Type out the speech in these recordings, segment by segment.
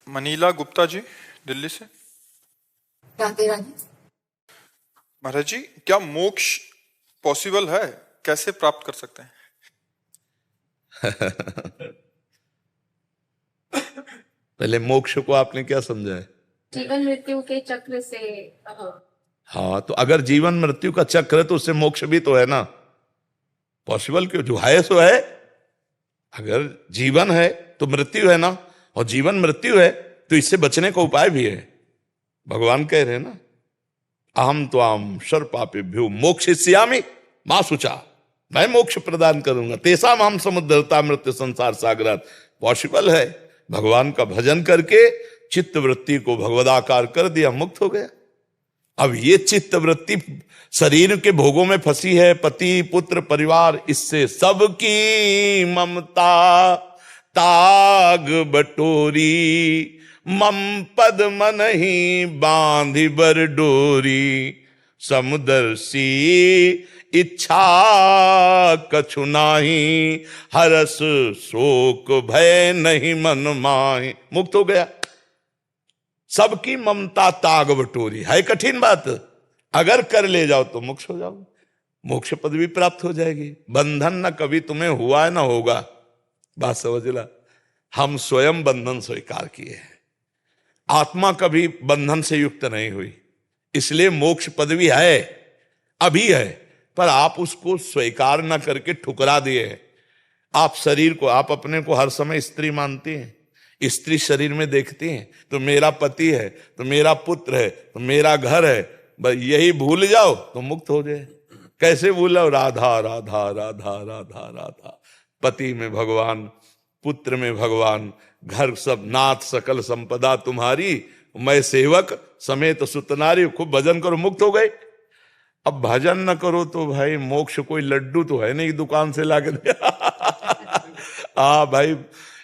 Manila Gupta ji, Delhi से। राधे राधे। महाराज जी, क्या मोक्ष पॉसिबल है? कैसे प्राप्त कर सकते हैं? पहले मोक्ष को आपने क्या समझा है? जीवन मृत्यु के चक्र से। हाँ, तो अगर जीवन मृत्यु का चक्र है तो उससे मोक्ष भी तो है ना। पॉसिबल क्यों? जो है सो है। अगर जीवन है तो मृत्यु है ना, और जीवन मृत्यु है तो इससे बचने का उपाय भी है। भगवान कह रहे हैं ना, अहम त्वाम सर्वपापेभ्यो मोक्षयिष्यामि मा शुचा, मैं मोक्ष प्रदान करूंगा, तेषाम हम समुद्धरता मृत्यु संसार सागरात। पॉसिबल है। भगवान का भजन करके चित्त वृत्ति को भगवदाकार कर दिया, मुक्त हो गया। अब ये चित्त वृत्ति शरीर के भोगों में फंसी है, पति पुत्र परिवार, इससे सबकी ममता ताग बटोरी, मम पद मन ही बांधि बर डोरी, समुदर्शी इच्छा कछु नाही, हरस शोक भय नहीं मन माहि। मुक्त हो गया। सबकी ममता ताग बटोरी है। कठिन बात, अगर कर ले जाओ तो मोक्ष हो जाओ, मोक्ष पदवी प्राप्त हो जाएगी। बंधन न कभी तुम्हें हुआ है ना होगा। बात समझ ला। हम स्वयं बंधन स्वीकार किए हैं, आत्मा कभी बंधन से युक्त नहीं हुई, इसलिए मोक्ष पदवी है, अभी है, पर आप उसको स्वीकार न करके ठुकरा दिए हैं। आप शरीर को, आप अपने को हर समय स्त्री मानती हैं, स्त्री शरीर में देखती हैं तो मेरा पति है, तो मेरा पुत्र है, तो मेरा घर है, बस यही भूल जाओ तो मुक्त हो जाए। कैसे भूलो? राधा राधा राधा राधा राधा। पति में भगवान, पुत्र में भगवान, घर सब नाथ सकल संपदा तुम्हारी, मैं सेवक समेत सुतनारी। खूब भजन करो, मुक्त हो गए। अब भजन न करो तो भाई मोक्ष कोई लड्डू तो है नहीं दुकान से लाके दे। हाँ भाई,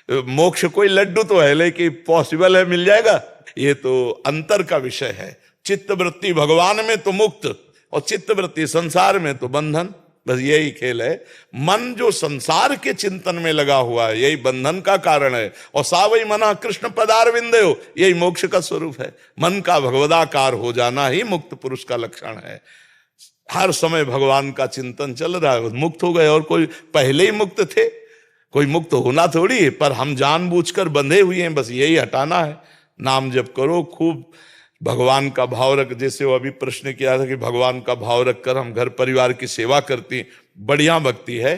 मोक्ष कोई लड्डू तो है लेकिन पॉसिबल है, मिल जाएगा? ये तो अंतर का विषय है। चित्त वृत्ति भगवान में तो मुक्त, और चित्त वृत्ति संसार में तो बंधन। बस यही खेल है। मन जो संसार के चिंतन में लगा हुआ है, यही बंधन का कारण है। और सावई मना कृष्ण पदारविंदे हो, यही मोक्ष का स्वरूप है। मन का भगवदाकार हो जाना ही मुक्त पुरुष का लक्षण है। हर समय भगवान का चिंतन चल रहा है, मुक्त हो गए। और कोई पहले ही मुक्त थे, कोई मुक्त होना थोड़ी है, पर हम जानबूझकर बंधे हुए हैं, बस यही हटाना है। नाम जप करो, खूब भगवान का भाव रख। जैसे वो अभी प्रश्न किया था कि भगवान का भाव रखकर हम घर परिवार की सेवा करती, बढ़िया भक्ति है।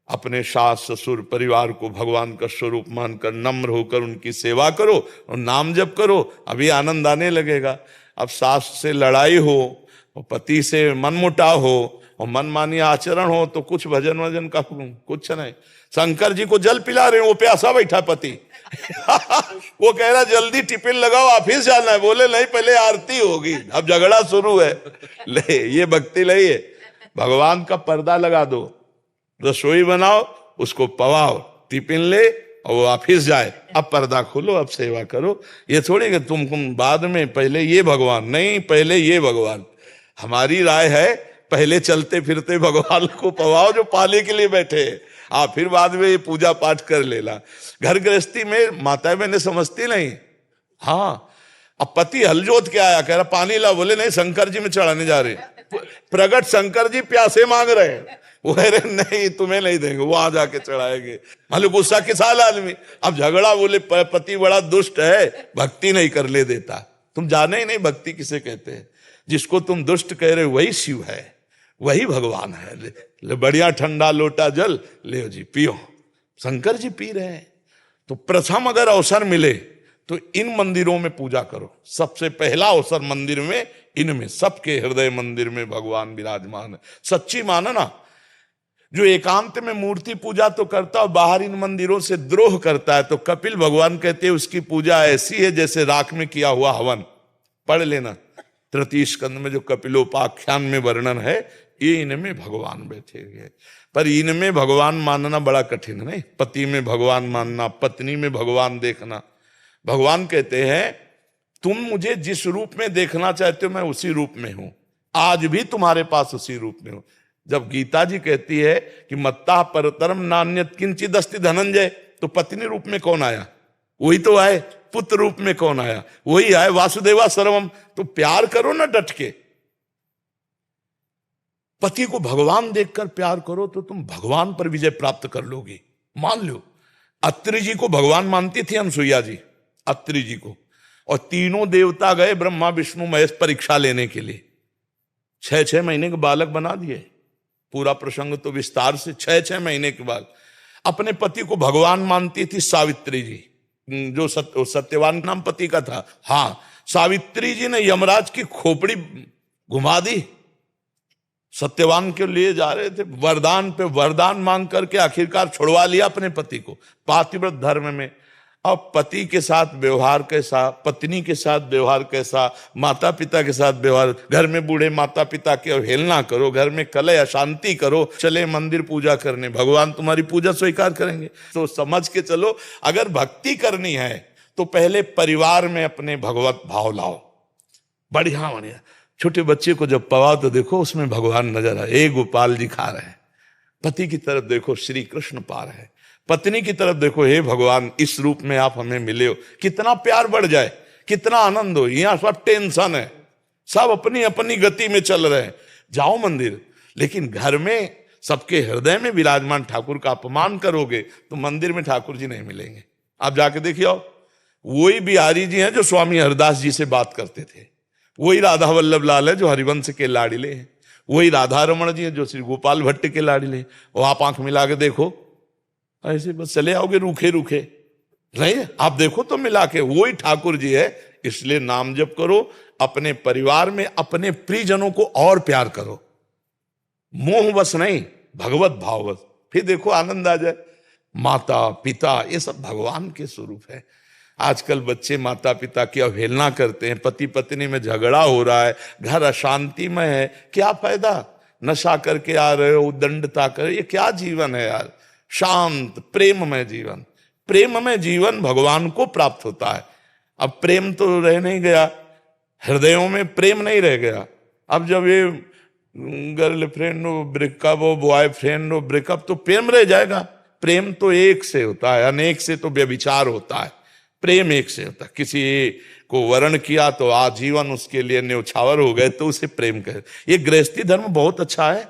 अपने सास ससुर परिवार को भगवान का स्वरूप मानकर नम्र होकर उनकी सेवा करो और नाम जप करो, अभी आनंद आने लगेगा। अब सास से लड़ाई हो और पति से मनमुटाव हो और मनमानी आचरण हो तो कुछ भजन वजन का कुछ नहीं। शंकर जी को जल पिला रहे, वो प्यासा बैठा पति। वो कह रहा जल्दी टिफिन लगाओ, ऑफिस जाना है। बोले नहीं, पहले आरती होगी। अब झगड़ा शुरू है। ले, ये भक्ति नहीं है। भगवान का पर्दा लगा दो, रसोई बनाओ, उसको पवाओ, टिफिन ले और वो ऑफिस जाए। अब पर्दा खोलो, अब सेवा करो। ये थोड़ी कि तुम बाद में, पहले ये भगवान नहीं, पहले ये भगवान। हमारी राय है पहले चलते फिरते भगवान को पवाओ जो पाले के लिए बैठे हैं, फिर बाद में ये पूजा पाठ कर लेना। घर गृहस्थी में माता बहने समझती नहीं। हाँ, अब पति हल जोत के आया, कह रहा पानी ला। बोले नहीं, शंकर जी में चढ़ाने जा रहे। प्रगट शंकर जी प्यासे मांग रहे हैं। वो कह रहे नहीं, तुम्हें नहीं देंगे, वो आ जाके चढ़ाएंगे। मालूम गुस्सा किस हाल आदमी। अब झगड़ा, बोले पति बड़ा दुष्ट है, भक्ति नहीं कर ले देता। तुम जाने ही नहीं भक्ति किसे कहते हैं। जिसको तुम दुष्ट कह रहे हो वही शिव है, वही भगवान है। ले बढ़िया ठंडा लोटा जल ले जी, पियो। शंकर जी पी रहे हैं। तो प्रथम अगर अवसर मिले तो इन मंदिरों में पूजा करो। सबसे पहला अवसर मंदिर में, इनमें सबके हृदय मंदिर में भगवान विराजमान है। सच्ची मानना। जो एकांत में मूर्ति पूजा तो करता और बाहर इन मंदिरों से द्रोह करता है, तो कपिल भगवान कहते हैं उसकी पूजा ऐसी है जैसे राख में किया हुआ हवन। पढ़ लेना तृतीय स्कंद में जो कपिलोपाख्यान में वर्णन है, ये इनमें भगवान बैठे हुए। पर इनमें भगवान मानना बड़ा कठिन नहीं। पति में भगवान मानना, पत्नी में भगवान देखना। भगवान कहते हैं तुम मुझे जिस रूप में देखना चाहते हो मैं उसी रूप में हूं, आज भी तुम्हारे पास उसी रूप में हूं। जब गीता जी कहती है कि मत्ता परतरम नान्यत किंचिदस्ति धनंजय, तो पत्नी रूप में कौन आया? वही तो आए। पुत्र रूप में कौन आया? वही आए, वासुदेवा सर्वम। तो प्यार करो ना डट के, पति को भगवान देखकर प्यार करो तो तुम भगवान पर विजय प्राप्त कर लोगे। मान लो अत्रि जी को भगवान मानती थी अनसुईया जी, अत्रि जी को, और तीनों देवता गए ब्रह्मा विष्णु महेश परीक्षा लेने के लिए, 6-6 महीने के बालक बना दिए। पूरा प्रसंग तो विस्तार से, 6-6 महीने के बाद। अपने पति को भगवान मानती थी सावित्री जी, जो सत्यवान नाम पति का था। हाँ, सावित्री जी ने यमराज की खोपड़ी घुमा दी, सत्यवान के लिए जा रहे थे, वरदान पे वरदान मांग करके आखिरकार छुड़वा लिया अपने पति को पातिव्रत धर्म में। अब पति के साथ व्यवहार कैसा, पत्नी के साथ व्यवहार कैसा, माता पिता के साथ व्यवहार, घर में बूढ़े माता पिता की अवहेलना करो, घर में कलह अशांति करो, चले मंदिर पूजा करने, भगवान तुम्हारी पूजा स्वीकार करेंगे। तो समझ के चलो, अगर भक्ति करनी है तो पहले परिवार में अपने भगवत भाव लाओ। बढ़िया बढ़िया छोटे बच्चे को जब पवाओ तो देखो उसमें भगवान नजर आए, ए गोपाल जी खा रहे हैं। पति की तरफ देखो, श्री कृष्ण पा रहे हैं। पत्नी की तरफ देखो, हे भगवान इस रूप में आप हमें मिले हो। कितना प्यार बढ़ जाए, कितना आनंद हो। यहाँ सब टेंशन है, सब अपनी अपनी गति में चल रहे हैं। जाओ मंदिर, लेकिन घर में सबके हृदय में विराजमान ठाकुर का अपमान करोगे तो मंदिर में ठाकुर जी नहीं मिलेंगे। आप जाके देखिए, वही बिहारी जी हैं जो स्वामी हरदास जी से बात करते थे, वही राधा वल्लभ लाल है जो हरिवंश के लाडिले हैं, वही राधा रमण जी हैं जो श्री गोपाल भट्ट के लाडिले हैं। वो आप आंख मिला के देखो, ऐसे बस चले आओगे रूखे रूखे नहीं, आप देखो तो मिला के वही ठाकुर जी है। इसलिए नाम जप करो, अपने परिवार में अपने प्रियजनों को और प्यार करो, मोह बस नहीं, भगवत भाव बस, फिर देखो आनंद आ जाए। माता पिता ये सब भगवान के स्वरूप है। आजकल बच्चे माता पिता की अवहेलना करते हैं, पति पत्नी में झगड़ा हो रहा है, घर अशांति में है, क्या फायदा? नशा करके आ रहे हो, दंडता कर, ये क्या जीवन है यार? शांत प्रेममय जीवन, प्रेममय जीवन भगवान को प्राप्त होता है। अब प्रेम तो रह नहीं गया, हृदयों में प्रेम नहीं रह गया। अब जब ये गर्लफ्रेंड हो ब्रेकअप हो, बॉयफ्रेंड हो ब्रेकअप, तो प्रेम रह जाएगा? प्रेम तो एक से होता है, अनेक से तो व्यभिचार होता है। प्रेम एक से होता है। किसी को वर्ण किया तो आजीवन उसके लिए न्यौछावर हो गए तो उसे प्रेम कहे। ये गृहस्थी धर्म बहुत अच्छा है,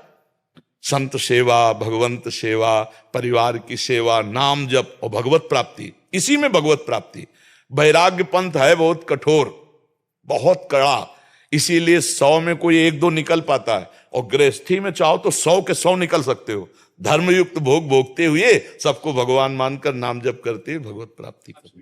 संत सेवा, भगवंत सेवा, परिवार की सेवा, नाम जप और भगवत प्राप्ति, इसी में भगवत प्राप्ति। वैराग्य पंथ है बहुत कठोर, बहुत कड़ा, इसीलिए 100 में कोई 1-2 निकल पाता है, और गृहस्थी में चाहो तो 100 के 100 निकल सकते हो। धर्मयुक्त भोग भोगते हुए सबको भगवान मानकर नाम जप करते हुए भगवत प्राप्ति करो।